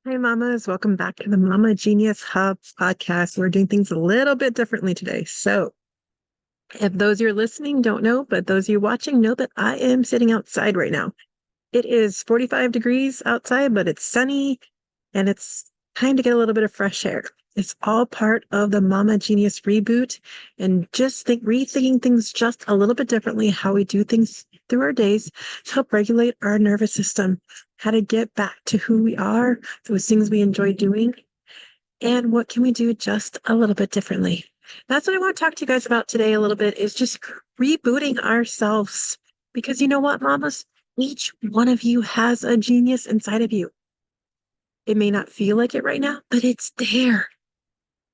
Hi, mamas. Welcome back to the Mama Genius Hub podcast. We're doing things a little bit differently today. So, if those you're listening don't know, but those you watching know that I am sitting outside right now. It is 45 degrees outside, but it's sunny and it's time to get a little bit of fresh air. It's all part of the Mama Genius reboot and just rethinking things just a little bit differently, how we do things through our days to help regulate our nervous system, how to get back to who we are, those things we enjoy doing, and what can we do just a little bit differently. That's what I want to talk to you guys about today a little bit is just rebooting ourselves. Because you know what, mamas? Each one of you has a genius inside of you. It may not feel like it right now, but it's there.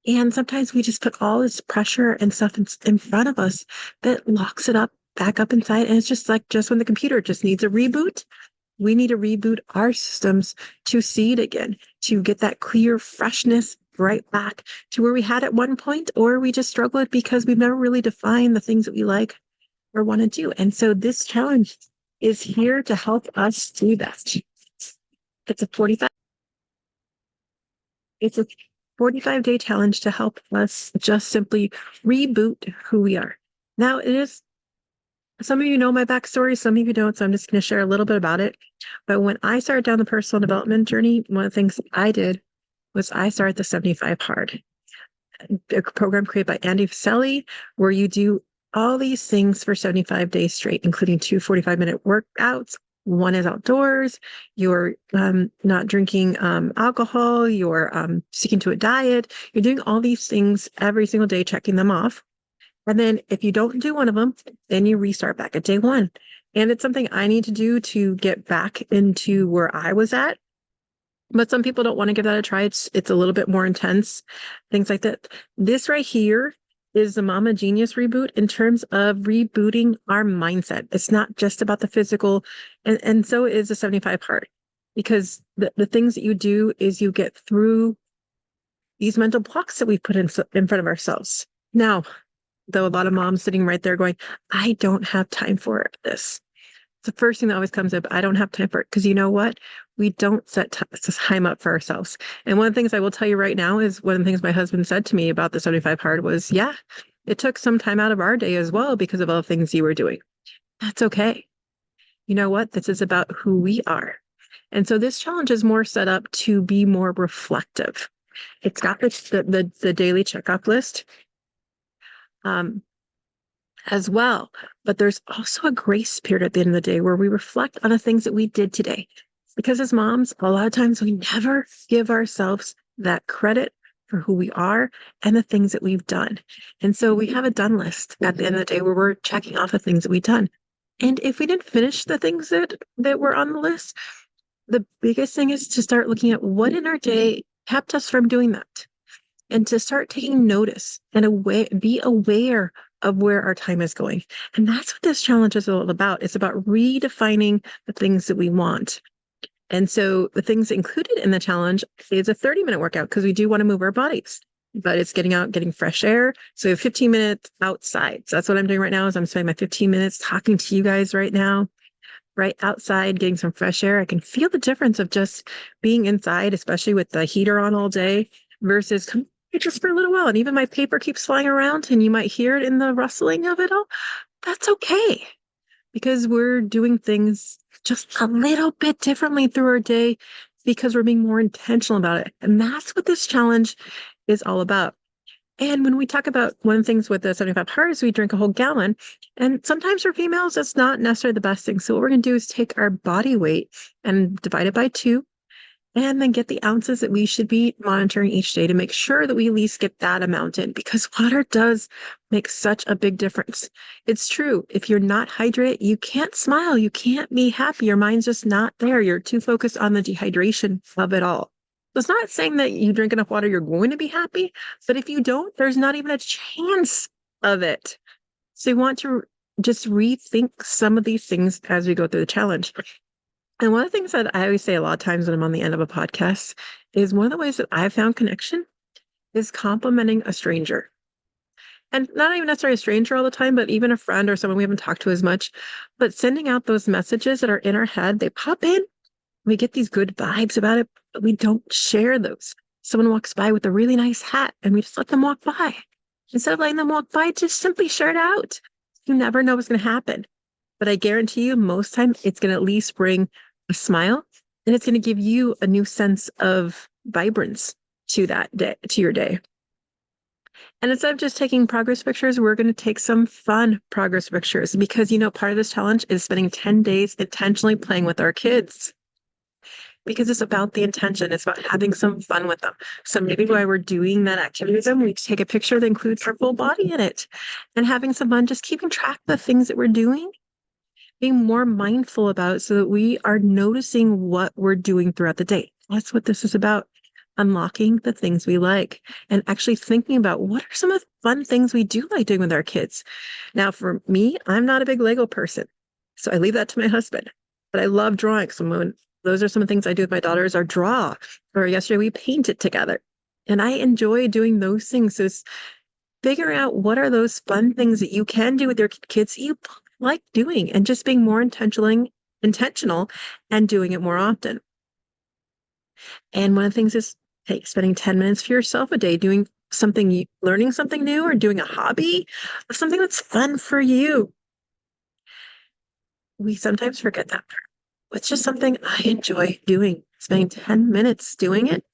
And sometimes we just put all this pressure and stuff in front of us that locks it up back up inside. And it's just when the computer just needs a reboot, we need to reboot our systems to see it again, to get that clear freshness right back to where we had at one point, or we just struggled because we've never really defined the things that we like or want to do. And so this challenge is here to help us do that. It's a 45 it's a 45-day challenge to help us just simply reboot who we are. Now it is some of you know my backstory, some of you don't, so I'm just going to share a little bit about it. But when I started down the personal development journey, one of the things I did was I started the 75 Hard, a program created by Andy Fuseli, where you do all these things for 75 days straight, including two 45-minute workouts. One is outdoors, you're not drinking alcohol, you're sticking to a diet, you're doing all these things every single day, checking them off. And then if you don't do one of them, then you restart back at day one. And it's something I need to do to get back into where I was at. But some people don't want to give that a try. It's a little bit more intense, things like that. This right here is the Mama Genius reboot in terms of rebooting our mindset. It's not just about the physical, and so is the 75 Hard. Because the things that you do is you get through these mental blocks that we've put in front of ourselves. Now, though a lot of moms sitting right there going, I don't have time for this. It's the first thing that always comes up. I don't have time for it. Because you know what? We don't set time up for ourselves. And one of the things I will tell you right now is one of the things my husband said to me about the 75 Hard was, yeah, it took some time out of our day as well because of all the things you were doing. That's okay. You know what? This is about who we are. And so this challenge is more set up to be more reflective. It's got the daily checkoff list. As well. But there's also a grace period at the end of the day where we reflect on the things that we did today. Because as moms, a lot of times we never give ourselves that credit for who we are and the things that we've done. And so we have a done list at the end of the day where we're checking off the things that we've done. And if we didn't finish the things that were on the list, the biggest thing is to start looking at what in our day kept us from doing that and to start taking notice and be aware of where our time is going. And that's what this challenge is all about. It's about redefining the things that we want. And so the things included in the challenge is a 30-minute workout because we do want to move our bodies, but it's getting out, getting fresh air. So we have 15 minutes outside. So that's what I'm doing right now is I'm spending my 15 minutes talking to you guys right now, right outside, getting some fresh air. I can feel the difference of just being inside, especially with the heater on all day versus just for a little while. And even my paper keeps flying around and you might hear it in the rustling of it all. That's okay because we're doing things just a little bit differently through our day because we're being more intentional about it. And that's what this challenge is all about. And when we talk about one of the things with the 75 Hard is we drink a whole gallon. And sometimes for females, that's not necessarily the best thing. So what we're going to do is take our body weight and divide it by 2 and then get the ounces that we should be monitoring each day to make sure that we at least get that amount in because water does make such a big difference. It's true. If you're not hydrated, you can't smile. You can't be happy. Your mind's just not there. You're too focused on the dehydration of it all. So it's not saying that you drink enough water, you're going to be happy. But if you don't, there's not even a chance of it. So you want to just rethink some of these things as we go through the challenge. And one of the things that I always say a lot of times when I'm on the end of a podcast is one of the ways that I've found connection is complimenting a stranger. And not even necessarily a stranger all the time, but even a friend or someone we haven't talked to as much. But sending out those messages that are in our head, they pop in We get these good vibes about it, but we don't share those. Someone walks by with a really nice hat and we just let them walk by. Instead of letting them walk by, just simply share it out. You never know what's going to happen. But I guarantee you, most time it's going to at least bring a smile, and it's going to give you a new sense of vibrance to that day, to your day. And instead of just taking progress pictures, we're going to take some fun progress pictures because, part of this challenge is spending 10 days intentionally playing with our kids because it's about the intention. It's about having some fun with them. So maybe while we're doing that activity with them, we take a picture that includes our full body in it and having some fun, just keeping track of the things that we're doing, being more mindful about it so that we are noticing what we're doing throughout the day. That's what this is about. Unlocking the things we like and actually thinking about what are some of the fun things we do like doing with our kids. Now, for me, I'm not a big Lego person, so I leave that to my husband, but I love drawing. So those are some of the things I do with my daughters are draw, or yesterday we painted together. And I enjoy doing those things. So it's figuring out what are those fun things that you can do with your kids that you like doing and just being more intentional and doing it more often. And one of the things is, hey, spending 10 minutes for yourself a day doing something, learning something new or doing a hobby, something that's fun for you. We sometimes forget that part. It's just something I enjoy doing, spending 10 minutes doing it.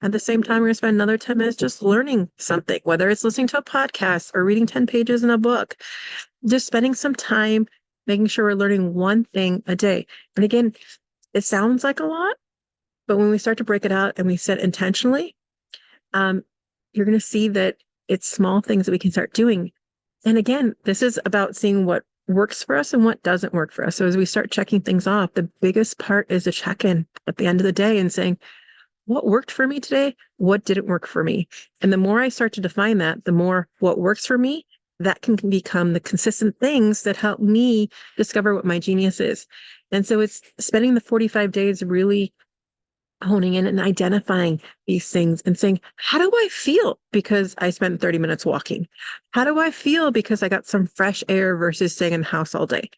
At the same time, we're going to spend another 10 minutes just learning something, whether it's listening to a podcast or reading 10 pages in a book, just spending some time making sure we're learning one thing a day. And again, it sounds like a lot, but when we start to break it out and we set intentionally, you're going to see that it's small things that we can start doing. And again, this is about seeing what works for us and what doesn't work for us. So as we start checking things off, the biggest part is a check-in at the end of the day and saying, what worked for me today? What didn't work for me? And the more I start to define that, the more what works for me, that can become the consistent things that help me discover what my genius is. And so it's spending the 45 days really honing in and identifying these things and saying, how do I feel because I spent 30 minutes walking? How do I feel because I got some fresh air versus staying in the house all day?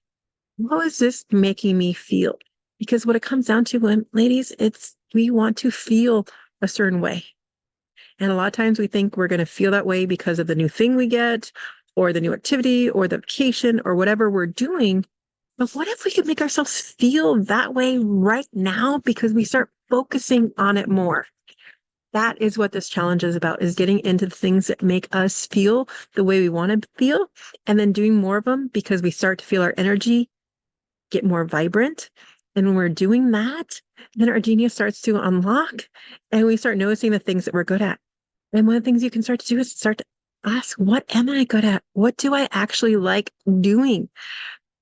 How is this making me feel? Because what it comes down to, ladies, we want to feel a certain way. And a lot of times we think we're going to feel that way because of the new thing we get or the new activity or the vacation or whatever we're doing. But what if we could make ourselves feel that way right now because we start focusing on it more? That is what this challenge is about, is getting into the things that make us feel the way we want to feel and then doing more of them because we start to feel our energy get more vibrant. And when we're doing that, then our genius starts to unlock and we start noticing the things that we're good at. And one of the things you can start to do is start to ask, what am I good at? What do I actually like doing?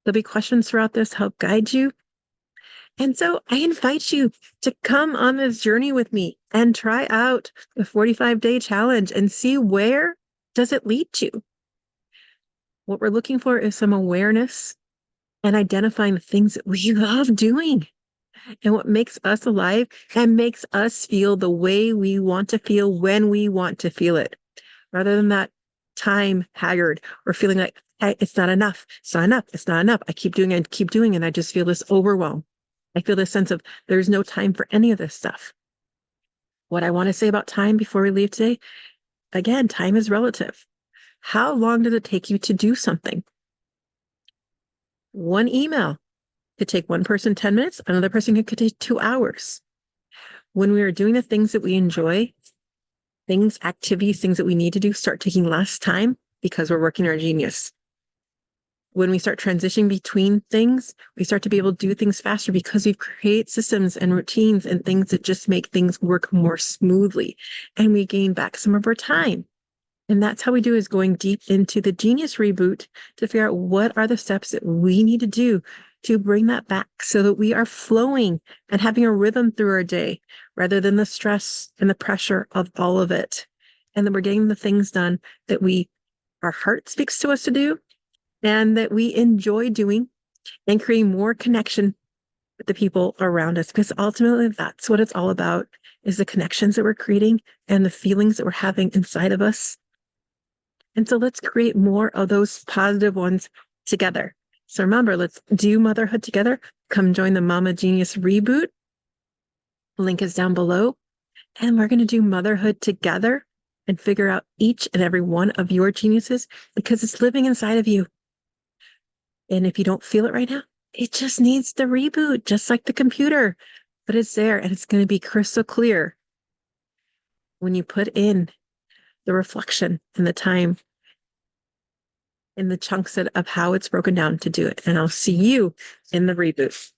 There'll be questions throughout this to help guide you. And so I invite you to come on this journey with me and try out the 45-day challenge and see where does it lead to. What we're looking for is some awareness and identifying the things that we love doing and what makes us alive and makes us feel the way we want to feel when we want to feel it, rather than that time haggard or feeling like, hey, it's not enough. It's not enough. It's not enough. I keep doing it. And I just feel this overwhelm. I feel this sense of there's no time for any of this stuff. What I want to say about time before we leave today, again, time is relative. How long does it take you to do something? One email could take one person 10 minutes, another person could take 2 hours. When we are doing the things that we enjoy, activities, things that we need to do start taking less time because we're working our genius. When we start transitioning between things, we start to be able to do things faster because we create systems and routines and things that just make things work more smoothly. And we gain back some of our time. And that's how we do, is going deep into the genius reboot to figure out what are the steps that we need to do to bring that back so that we are flowing and having a rhythm through our day rather than the stress and the pressure of all of it. And then we're getting the things done that our heart speaks to us to do and that we enjoy doing and creating more connection with the people around us. Because ultimately that's what it's all about, is the connections that we're creating and the feelings that we're having inside of us. And so let's create more of those positive ones together. So remember, let's do motherhood together. Come join the Mama Genius Reboot Link is down below. And we're going to do motherhood together and figure out each and every one of your geniuses because it's living inside of you. And if you don't feel it right now, it just needs the reboot, just like the computer. But it's there and it's going to be crystal clear when you put in the reflection and the time and the chunks of how it's broken down to do it. And I'll see you in the reboot.